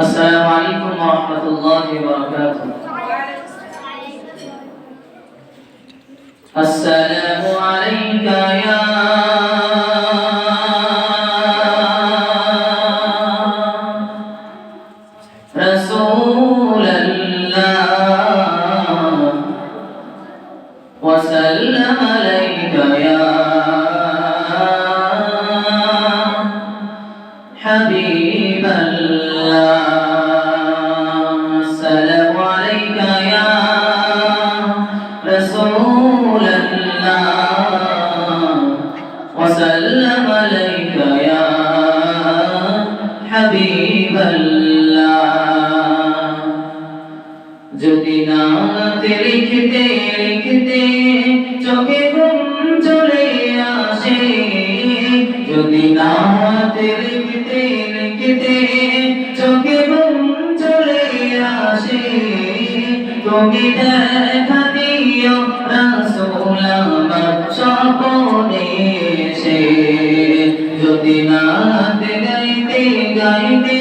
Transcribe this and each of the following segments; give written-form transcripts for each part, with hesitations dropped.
السلام عليكم ورحمة الله وبركاته. السلام عليك يا رسول الله وسلم عليك يا حبيب الله. السلام عليك يا رسول الله وسلم عليك يا حبيب الله. যদি নাতে লিখতে লিখতে চোখে ঘুম চলে আসে, যদি নাতে লিখতে লিখতে চোখে ঘুম চলে আসে, তুমি দেখা দিও রাসূল আমার স্বপনে এসে। যদি নাতে গাইতে গাইতে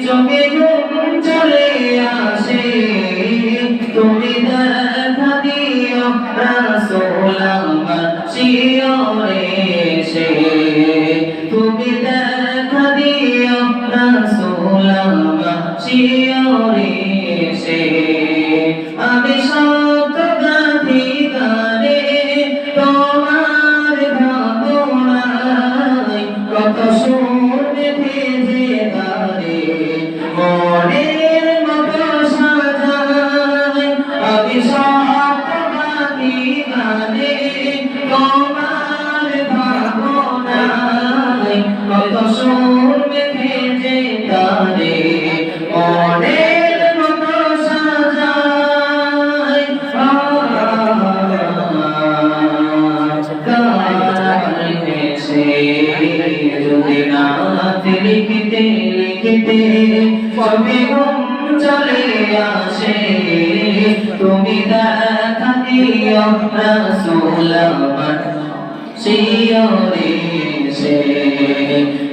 চোখে ঘুম চলে আসে, তুমি দেখা দিও রাসূল আমার শিয়রে এসে। তুমি দেখা দিও রাসূল আমার শিয়রে এসে। আমি শত গাথি গানে তোমার ভাবনায়, কত সুর ভেজে গানে মনের মতো সাজায়। আমি শত গাথি গানে তোমার ভাবনায়, কত সুর ভেজে গানে মনের মতো সাজায়। যদি নাতে লিখতে লিখতে কবে ঘুম চলে আসে, তুমি দেখা দিও রাসূল আমার শিয়রে এসে।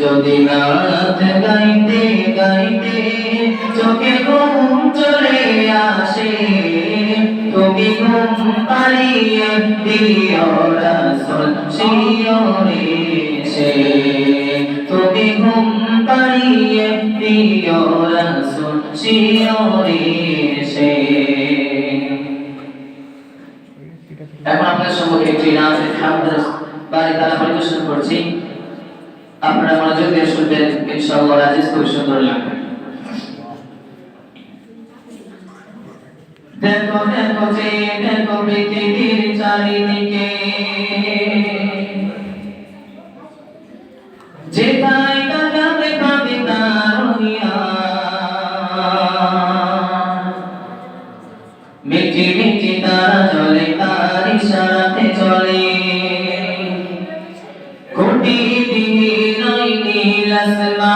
যদি নাত গাইতে গাইতে চোখে ঘুম চলে আসে, তুমি ঘুম পাড়িয়ে দিও রাসূল শিয়রে এসে। তুমি ঘুম পাড়িয়ে দিও রাসূল শিয়রে এসে। এখন আপনার সম্মুখে একটি নাচের হামদ বাড়ি তারা পরিবেশন করছি, আপনারা মনোযোগ দিয়ে শুনবেন, ইনশাআল্লাহ আজিজ খুব সুন্দর লাগবে। দেখো দেখো যে দেখো পৃথিবীর চারিদিকে, যেথায় তাকাবে পাবে তার রহিয়া। মিটি মিটি তারা চলে তার ইশারাতে চলে, কোটি দিন ওই নীল আসমান।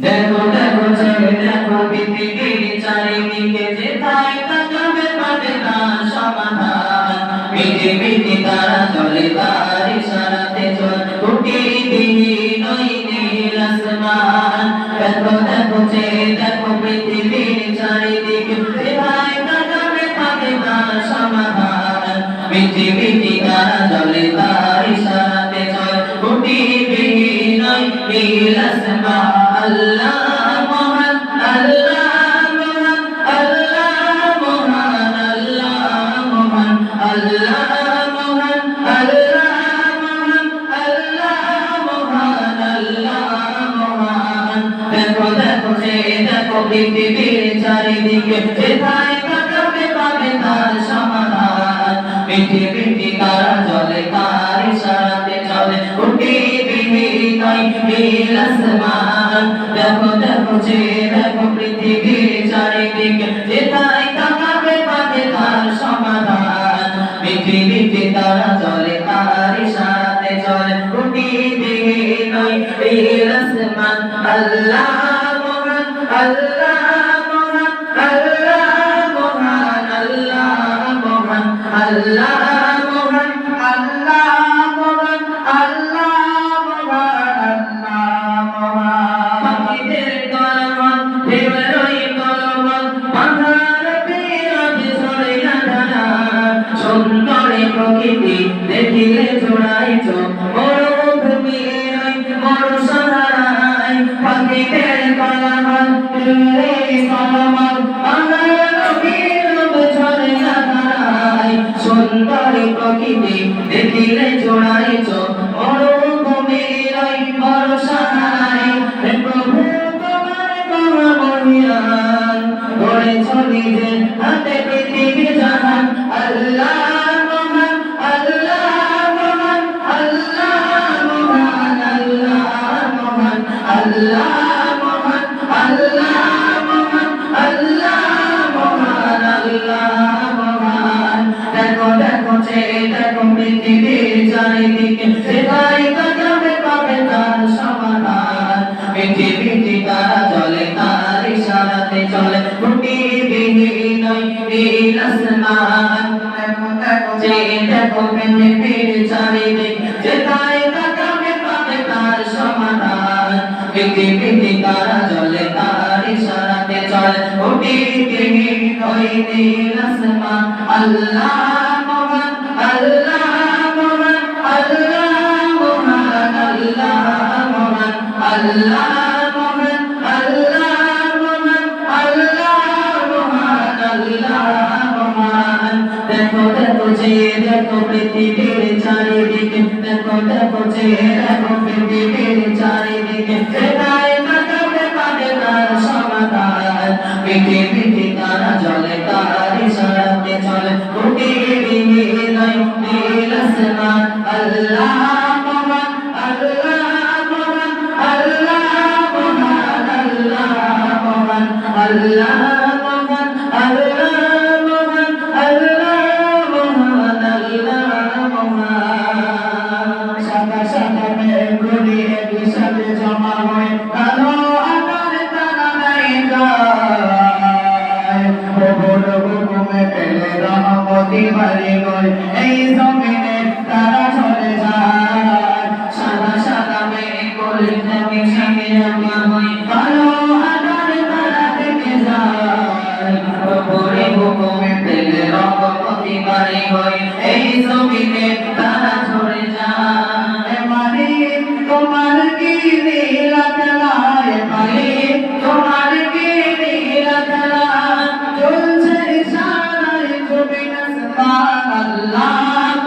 দেখো দেখো যে দেখো পৃথিবীর চারিদিকে, যেথায় তাকাবে পাবে তার সমাধান। মিটি মিটি তারা চলে তার ইশারাতে চলে, কোটি দিন ওই নীল আসমান। দেখো দেখো যে দেখো পৃথিবীর চারিদিকে, যেথায় তাকাবে পাবে তার সমাধান। মিটি মিটি তারা চলে তার ইশারাতে চলে, কোটি দিন ওই নীল আসমান। আল্লাহ মহান আল্লাহ মহান আল্লাহ মহান আল্লাহ মহান আল্লাহ মহান আল্লাহ মহান আল্লাহ মহান আল্লাহ মহান। দেখো দেখো যে দেখো পৃথিবীর চারিদিকে, যেথায় তাকাবে পাবে তার সমাধান। মিটি মিটি তারা চলে তার ইশারাতে চলে, কোটি দিন ওই নীল আসমান। দেখো দেখো যে দেখো পৃথিবীর চারিদিকে, যেথায় তাকাবে পাবে তার সমাধান। মিটি মিটি তারা চলে তার ইশারাতে চলে, কোটি দিন ওই নীল আসমান। আল্লাহ মহান আল্লাহ মহান আল্লাহ মহান আল্লাহ মহান আল্লাহ মহান আল্লাহ মহান আল্লাহ মহান দূরে সালামাত আমার নবীর ঝরে না ধারায় সুন্দর প্রকৃতি দেখিলে জোড়ায় চোখ মরুভূমির ওই ভরসা হারায় হে প্রভু তোমার মহামহিয়ান গড়েছ নিজের হাতে পৃথিবী জাহান আল্লাহ মহান আল্লাহ মহান আল্লাহ মহান আল্লাহ মহান আল্লাহ মহান আল্লাহ মহান আল্লাহ মহান আল্লাহ মহান দেখো দেখো চেয়ে দেখো পৃথিবীর চারিদিকে সেটাই তাকাবে পাবে তার সমাধান পৃথিবীতে তারা চলে তার ইশারাতে চলে খুঁটিবিহীন ওই নীল আসমান দেখো দেখো চেয়ে দেখো পৃথিবীর চারিদিকে সেটাই তাকাবে পাবে তার সমাধান পৃথিবীতে তারা চলে তার ইশারাতে চলে খুঁটিবিহীন ওই নীল আসমান আল্লাহ মহান আল্লাহ মহান আল্লাহ মহান আল্লাহ মহান আল্লাহ মহান আল্লাহ মহান আল্লাহ মহান আল্লাহ মহান দেখো দেখো যে দেখো পৃথিবীর চারিদিকে দেখো দেখো যে দেখো পৃথিবীর চারিদিকে সেটাই তাকাবে পাবে তার সমাধান পৃথিবীতে তারা চলে তার ইশারাতে চলে খুঁটিবিহীন ওই নীল আসমান আল্লাহ মহান আল্লাহ মহান আল্লাহ মহান আল্লাহ মহান আল্লাহ মহান আল্লাহ মহান আল্লাহ মহান আল্লাহ মহান সাদা সাদা মেঘগুলি একই সাথে জমা হয়ে কালো আকারে তারা নাই যায় প্রভুর হুকুমে পেলে রহমতি বাড়ি গয় এই জমিনে তারা চলে যায় সাদা সাদা মেঘগুলি একই সাথে জমা হয়ে কালো আকারে তারা থেকে যায় প্রভুর হুকুমে পেলে রহমতি বাড়ি গয় এই জমিনে তারা চলে যায় মালিক তোমার কি লীলা খেলা মালিক তোমার কি লীলা খেলা চলছে ইশারায় জমিন আসমান আল্লাহ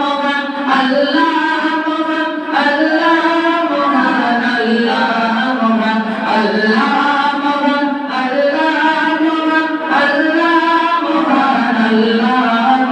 মহান আল্লাহ মহান আল্লাহ মহান আল্লাহ মহান আল্লাহ মহান আল্লাহ মহান আল্লাহ মহান আল্লাহ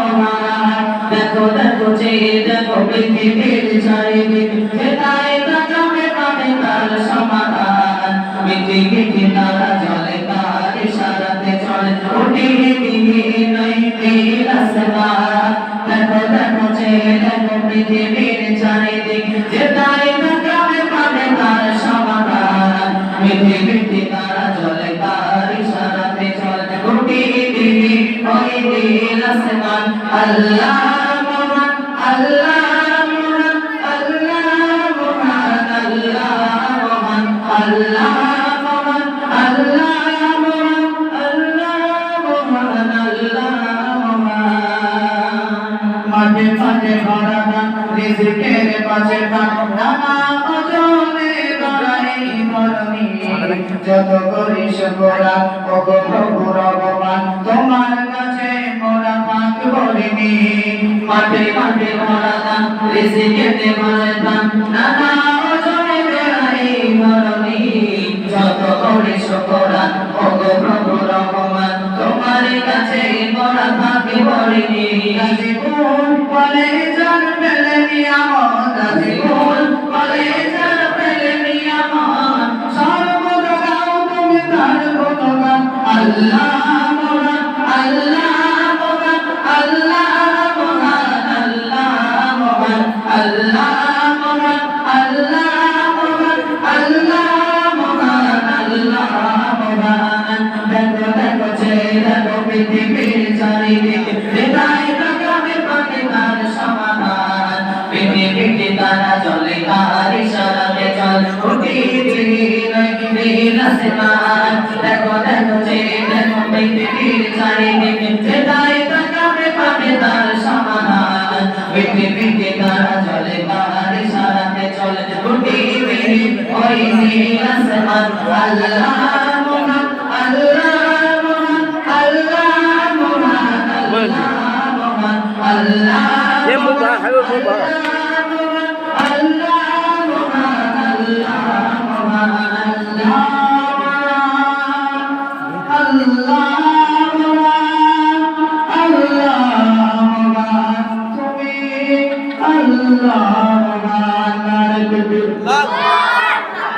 মহান দেখো দেখো যে দেখো পৃথিবীর চারিদিকে সেটাই তাকাবে পাবে তার সমাধান পৃথিবীতে তারা চলে তার ইশারাতে চলে খুঁটিবিহীন ওই নীল আসমান দেখো দেখো যে দেখো পৃথিবীর চারিদিকে সেটাই তাকাবে পাবে তার সমাধান পৃথিবীতে তারা চলে তার ইশারাতে চলে খুঁটিবিহীন ওই নীল আসমান আল্লাহ মহান আল্লাহ মহান আল্লাহ মহান আল্লাহ মহান আল্লাহ মহান আল্লাহ মহান আল্লাহ মহান আল্লাহ মহান মাঝে মাঝে ভরা গান রিজিকের পাশে গান নানা ওজনে গড়াই ধরণী যত করি শুকরা ওগো প্রভু রহমান তোমার কাছে মোরা পাক বলিনি মাঠে মাঠে ভরা গান রিজিকের ভরা গান নানা ওজনে গড়াই ধরণী যত করি শুকরা ওগো প্রভু রহমান তোমার কাছে মোরা পাক বলিনি জীবন বলে জান পেলে নিয়ামত জীবন বলে জান পেলে নিয়ামত সর্বদা গাও তুমি তার গুণগান আল্লাহ মহান আল্লাহ মহান আল্লাহ মহান আল্লাহ মহান আল্লাহ মহান আল্লাহ মহান আল্লাহ মহান আল্লাহ মহান দেখো দেখো যে দেখো পৃথিবীর চারিদিকে সেটাই তাকাবে পাবে তার সমাধান পৃথিবীতে তারা চলে তার ইশারাতে চল খুঁটিবিহীন ওই নীল আসমান দেখো দেখো যে দেখো পৃথিবীর চারিদিকে সেটাই তাকাবে পাবে তার সমাধান পৃথিবীতে তারা চলে তার ইশারাতে চলে খুঁটিবিহীন ওই নীল আসমান আল্লাহ মহান আল্লাহ হাইওয়ে